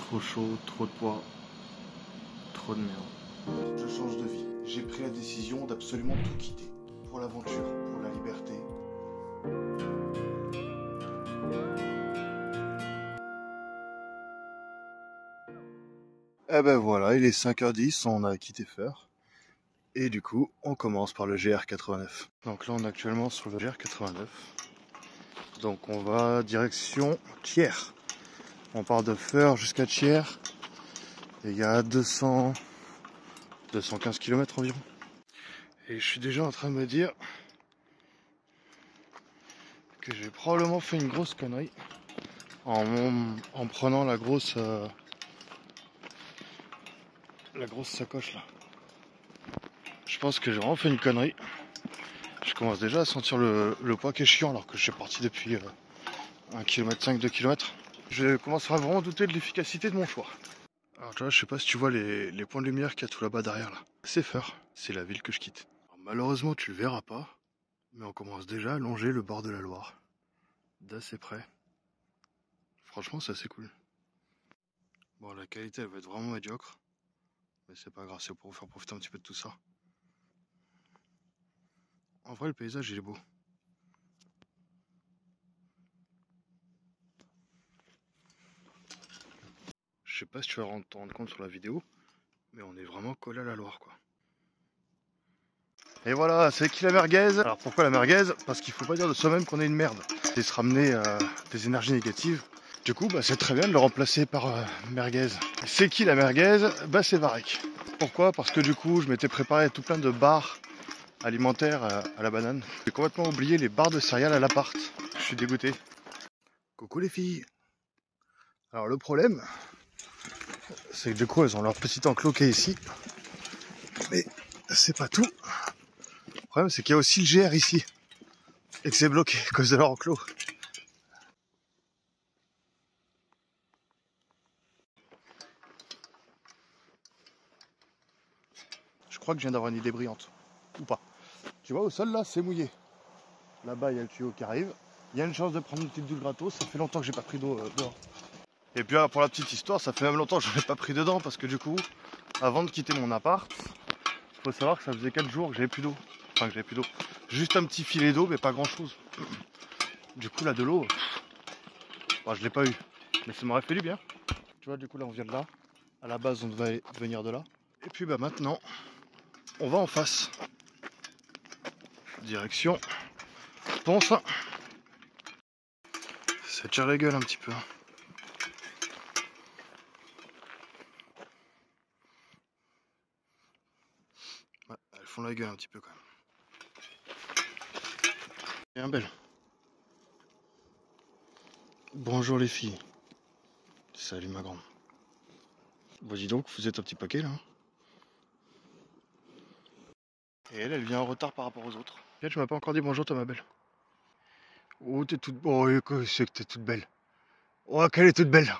Trop chaud, trop de poids, trop de merde. Je change de vie. J'ai pris la décision d'absolument tout quitter. Pour l'aventure, pour la liberté. Eh ben voilà, il est 5h10, on a quitté Feur. Et du coup, on commence par le GR89. Donc là, on est actuellement sur le GR89. Donc on va direction Thiers. On part de Feur jusqu'à Thiers. Et il y a 215 km environ. Et je suis déjà en train de me dire que j'ai probablement fait une grosse connerie en prenant la grosse sacoche là. Je pense que j'ai vraiment fait une connerie. Je commence déjà à sentir le poids qui est chiant alors que je suis parti depuis 1,5 km, 2 km. Je commence à vraiment douter de l'efficacité de mon choix. Alors tu vois, je sais pas si tu vois les points de lumière qu'il y a tout là-bas derrière là. C'est Feur, c'est la ville que je quitte. Alors, malheureusement tu le verras pas, mais on commence déjà à longer le bord de la Loire. D'assez près. Franchement c'est assez cool. Bon, la qualité elle va être vraiment médiocre, mais c'est pas grave, c'est pour vous faire profiter un petit peu de tout ça. En vrai le paysage il est beau. Je sais pas si tu vas t'en rendre compte sur la vidéo, mais on est vraiment collé à la Loire quoi. Et voilà, c'est qui la merguez? Alors pourquoi la merguez? Parce qu'il faut pas dire de soi-même qu'on est une merde. Et se ramener des énergies négatives. Du coup, bah, c'est très bien de le remplacer par merguez. C'est qui la merguez? Bah c'est Varek. Pourquoi? Parce que du coup, je m'étais préparé tout plein de barres alimentaires à la banane. J'ai complètement oublié les barres de céréales à l'appart. Je suis dégoûté. Coucou les filles. Alors le problème, c'est que du coup, elles ont leur petit enclos qui est ici. Mais c'est pas tout. Le problème, c'est qu'il y a aussi le GR ici. Et que c'est bloqué à cause de leur enclos. Je crois que je viens d'avoir une idée brillante. Ou pas. Tu vois, au sol, là, c'est mouillé. Là-bas, il y a le tuyau qui arrive. Il y a une chance de prendre une petite douche gratos. Ça fait longtemps que j'ai pas pris d'eau dehors. Et puis, pour la petite histoire, ça fait même longtemps que j'en ai pas pris dedans. Parce que du coup, avant de quitter mon appart, faut savoir que ça faisait 4 jours que j'avais plus d'eau. Enfin, que j'avais plus d'eau. Juste un petit filet d'eau, mais pas grand-chose. Du coup, là, de l'eau, bah, je l'ai pas eu. Mais ça m'aurait fait du bien. Tu vois, du coup, là, on vient de là. À la base, on devait venir de là. Et puis, bah, maintenant, on va en face. Direction Ponce. Ça tire la gueule un petit peu. Ouais, elles font la gueule un petit peu quand même. Bien belle. Bonjour les filles. Salut ma grande. Vas-y donc, vous êtes un petit paquet là. Et elle vient en retard par rapport aux autres. Tiens, tu m'as pas encore dit bonjour toi ma belle. Oh t'es toute... Oh c'est que t'es toute belle. Oh qu'elle est toute belle.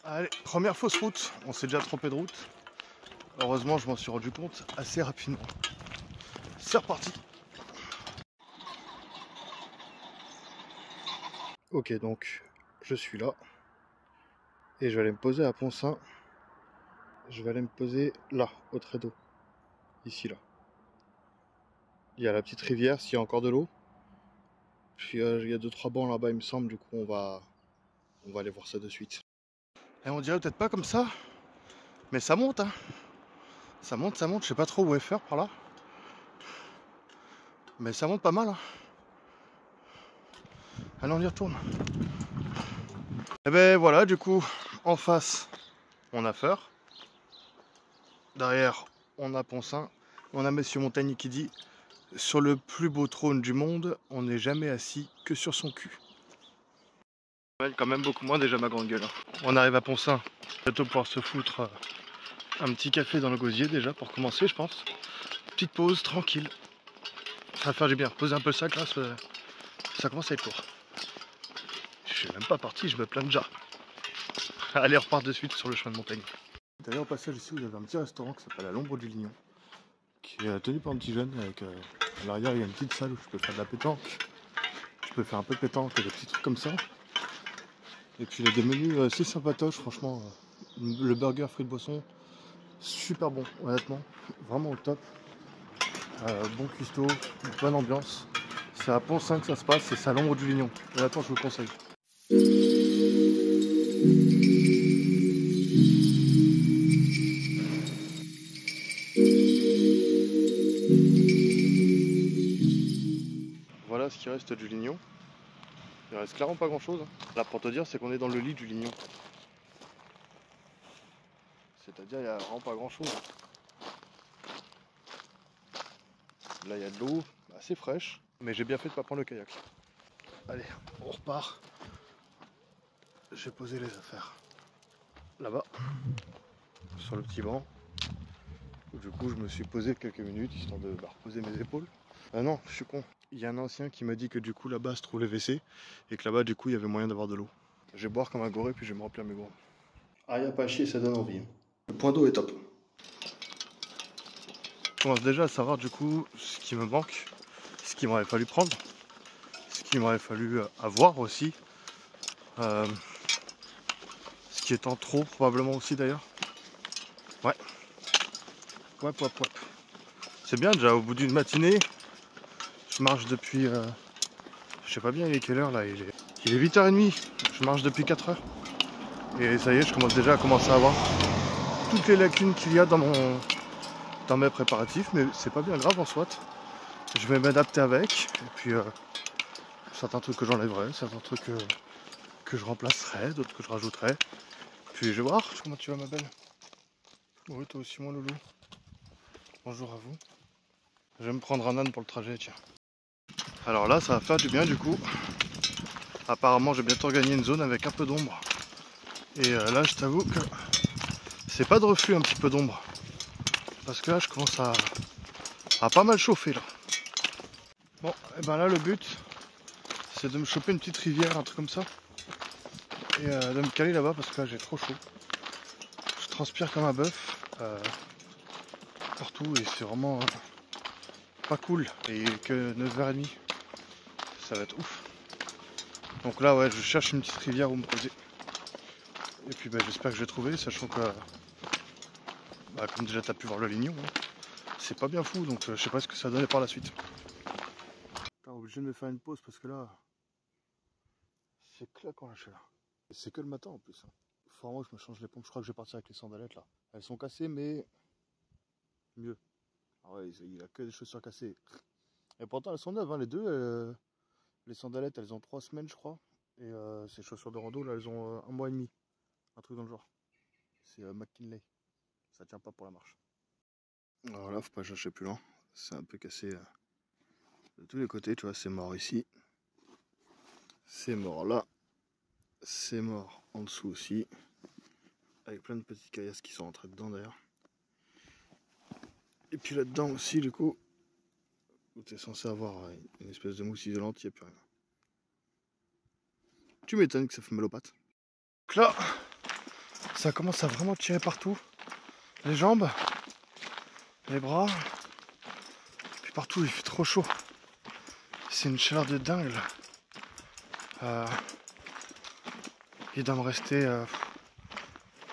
Allez, première fausse route. On s'est déjà trompé de route. Heureusement je m'en suis rendu compte assez rapidement. C'est reparti. Ok donc je suis là. Et je vais aller me poser à Poncin. Je vais aller me poser là, au trait d'eau. Ici là. Il y a la petite rivière s'il y a encore de l'eau. Puis il y a 2-3 bancs là-bas il me semble, du coup on va aller voir ça de suite. Et on dirait peut-être pas comme ça, mais ça monte hein. Ça monte, je sais pas trop où est faire par là. Mais ça monte pas mal hein. Allez on y retourne. Et ben voilà du coup, en face on a Feur. Derrière on a Poncin. On a Monsieur Montagny qui dit: sur le plus beau trône du monde, on n'est jamais assis que sur son cul. Quand même beaucoup moins déjà ma grande gueule. On arrive à Poncin, bientôt pouvoir se foutre un petit café dans le gosier déjà pour commencer je pense. Petite pause tranquille. Ça va faire du bien. Poser un peu le sac là, ça commence à être court. Je suis même pas parti, je me plains déjà. Allez on repart de suite sur le chemin de montagne. D'ailleurs au passage ici vous avez un petit restaurant qui s'appelle à l'ombre du Lignon. Qui est tenu par un petit jeune avec à l'arrière il y a une petite salle où je peux faire de la pétanque. Je peux faire un peu de pétanque et des petits trucs comme ça. Et puis il y a des menus assez sympatoches franchement. Le burger frites boisson, super bon, honnêtement, vraiment au top. Bon cuistot, bonne ambiance. C'est à Pont 5 que ça se passe, et c'est à l'ombre du Lignon. Honnêtement, je vous le conseille. Voilà ce qui reste du Lignon. Il reste clairement pas grand chose. Là, pour te dire, c'est qu'on est dans le lit du Lignon. C'est-à-dire, il n'y a vraiment pas grand chose. Là, il y a de l'eau assez fraîche, mais j'ai bien fait de ne pas prendre le kayak. Allez, on repart. J'ai posé les affaires là-bas, sur le petit banc. Du coup, je me suis posé quelques minutes, histoire de reposer mes épaules. Ah non, je suis con. Il y a un ancien qui m'a dit que du coup, là-bas se trouve les WC, et que là-bas, du coup, il y avait moyen d'avoir de l'eau. Je vais boire comme un goré, puis je vais me remplir mes gourdes. Ah, y a pas à chier, ça donne envie. Le point d'eau est top. Je commence déjà à savoir du coup ce qui me manque, ce qu'il m'aurait fallu prendre, ce qu'il m'aurait fallu avoir aussi, ce qui est en trop probablement aussi d'ailleurs. Ouais. C'est bien déjà, au bout d'une matinée, je marche depuis, je sais pas bien il est quelle heure là, il est 8h30, je marche depuis 4h. Et ça y est, je commence déjà à commencer à voir toutes les lacunes qu'il y a dans mes préparatifs, mais c'est pas bien grave en soit. Je vais m'adapter avec, et puis certains trucs que j'enlèverai, certains trucs que je remplacerai, d'autres que je rajouterai. Puis je vais voir comment tu vas ma belle. Oui, toi aussi mon loulou. Bonjour à vous. Je vais me prendre un âne pour le trajet, tiens. Alors là, ça va faire du bien du coup. Apparemment, j'ai bientôt gagné une zone avec un peu d'ombre. Et là, je t'avoue que c'est pas de reflux un petit peu d'ombre. Parce que là, je commence à pas mal chauffer là. Bon, et ben là, le but, c'est de me choper une petite rivière, un truc comme ça. Et de me caler là-bas parce que là, j'ai trop chaud. Je transpire comme un bœuf. Partout et c'est vraiment pas cool. Et que 9h30, ça va être ouf. Donc là, ouais, je cherche une petite rivière où me poser. Et puis j'espère que je vais trouver, sachant que, comme déjà tu as pu voir le Lignon, hein, c'est pas bien fou, donc je sais pas ce que ça va donner par la suite. T'es obligé de me faire une pause parce que là, c'est claquant là, je suis là. C'est que le matin en plus. Faut vraiment que je me change les pompes, je crois que je vais partir avec les sandalettes là. Elles sont cassées, mais mieux. Ah ouais, il n'y a que des chaussures cassées. Et pourtant elles sont neuves, hein, les deux. Les sandalettes, elles ont 3 semaines, je crois. Et ces chaussures de rando, là, elles ont 1 mois et demi. Un truc dans le genre. C'est McKinley. Ça tient pas pour la marche. Alors là, faut pas chercher plus loin. C'est un peu cassé de tous les côtés, tu vois. C'est mort ici. C'est mort là. C'est mort en dessous aussi. Avec plein de petites caillasses qui sont rentrées dedans d'ailleurs. Et puis là-dedans aussi, du coup, où tu es censé avoir une espèce de mousse isolante, il n'y a plus rien. Tu m'étonnes que ça fait mal aux pattes. Donc là, ça commence à vraiment tirer partout. Les jambes, les bras, puis partout il fait trop chaud. C'est une chaleur de dingue là. Il doit me rester...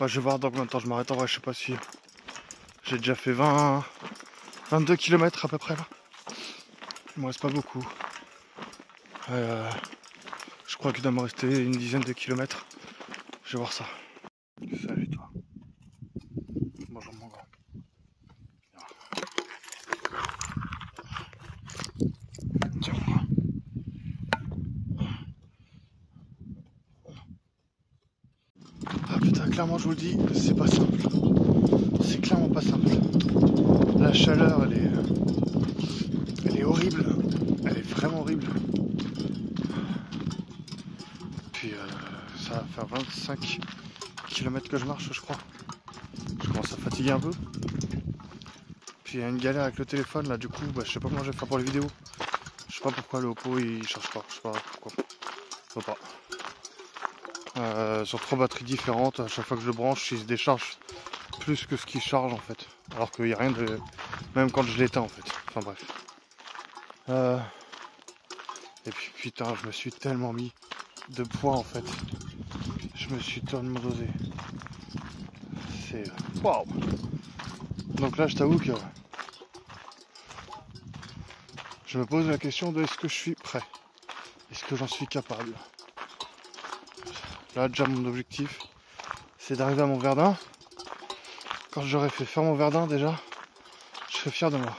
je vais voir dans combien de temps je m'arrête. En vrai, je sais pas si... J'ai déjà fait 22 km à peu près là. Il me reste pas beaucoup. Je crois qu'il doit me rester une dizaine de kilomètres. Je vais voir ça. Salut toi. Bonjour mon grand. Tiens. Ah putain, clairement je vous le dis, c'est pas simple. C'est clairement pas simple. La chaleur elle est horrible. Elle est vraiment horrible. Puis ça va faire 25 km que je marche je crois. Je commence à fatiguer un peu. Puis il y a une galère avec le téléphone là, du coup je sais pas comment je vais faire pour les vidéos. Je sais pas pourquoi le Oppo il charge pas, je sais pas pourquoi. Je sais pas. Sur 3 batteries différentes, à chaque fois que je le branche il se décharge plus que ce qu'il charge en fait. Alors qu'il n'y a rien de... Même quand je l'éteins en fait. Enfin bref. Et puis putain, je me suis tellement mis de poids en fait. Je me suis tellement dosé. c'est... Waouh! Donc là, je t'avoue que je me pose la question de est-ce que je suis prêt? Est-ce que j'en suis capable? Là, déjà, mon objectif, c'est d'arriver à mon Verdun. Quand j'aurai fait faire mon Verdun, déjà, je serai fier de moi.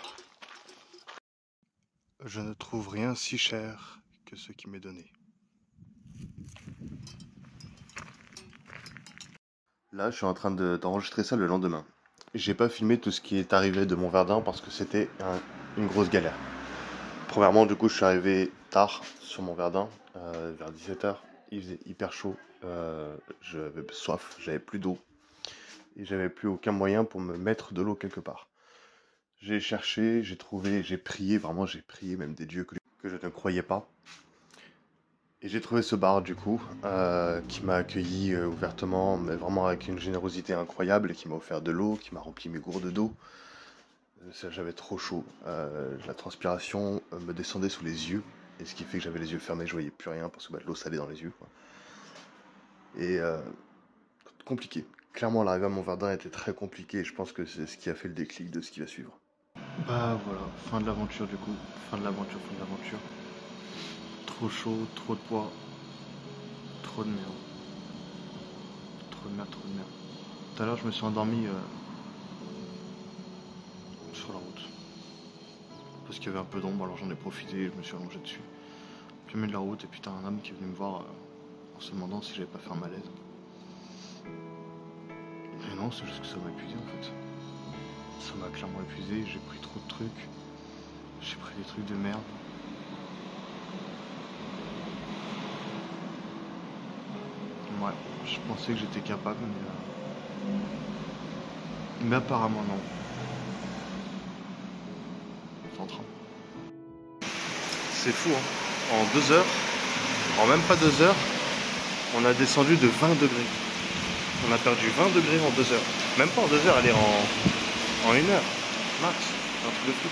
Je ne trouve rien si cher que ce qui m'est donné. Là, je suis en train d'enregistrer ça le lendemain. J'ai pas filmé tout ce qui est arrivé de mon Verdun parce que c'était une grosse galère. Premièrement, du coup, je suis arrivé tard sur mon Verdun, vers 17h. Il faisait hyper chaud, j'avais soif, j'avais plus d'eau. Et j'avais plus aucun moyen pour me mettre de l'eau quelque part. J'ai cherché, j'ai trouvé, j'ai prié, vraiment j'ai prié même des dieux que je ne croyais pas. Et j'ai trouvé ce bar du coup, qui m'a accueilli ouvertement, mais vraiment avec une générosité incroyable, et qui m'a offert de l'eau, qui m'a rempli mes gourdes d'eau. J'avais trop chaud, la transpiration me descendait sous les yeux, et ce qui fait que j'avais les yeux fermés, je voyais plus rien parce que de l'eau salée dans les yeux, quoi. Et compliqué. Clairement, l'arrivée à mon Verdun était très compliqué, et je pense que c'est ce qui a fait le déclic de ce qui va suivre. Bah voilà, fin de l'aventure du coup. Fin de l'aventure. Trop chaud, trop de poids. Trop de merde. Trop de merde. Tout à l'heure, je me suis endormi sur la route. Parce qu'il y avait un peu d'ombre, alors j'en ai profité et je me suis allongé dessus. Puis au milieu de la route, et puis t'as un homme qui est venu me voir en se demandant si j'avais pas fait un malaise. Et non, c'est juste que ça m'a épuisé en fait. Ça m'a clairement épuisé, j'ai pris trop de trucs. J'ai pris des trucs de merde. Ouais, je pensais que j'étais capable, mais apparemment non. C'est en train. C'est fou, hein. En 2 heures, en même pas 2 heures, on a descendu de 20 degrés. On a perdu 20 degrés en 2 heures. Même pas en 2 heures, allez, en 1 heure. Max, c'est un truc de fou.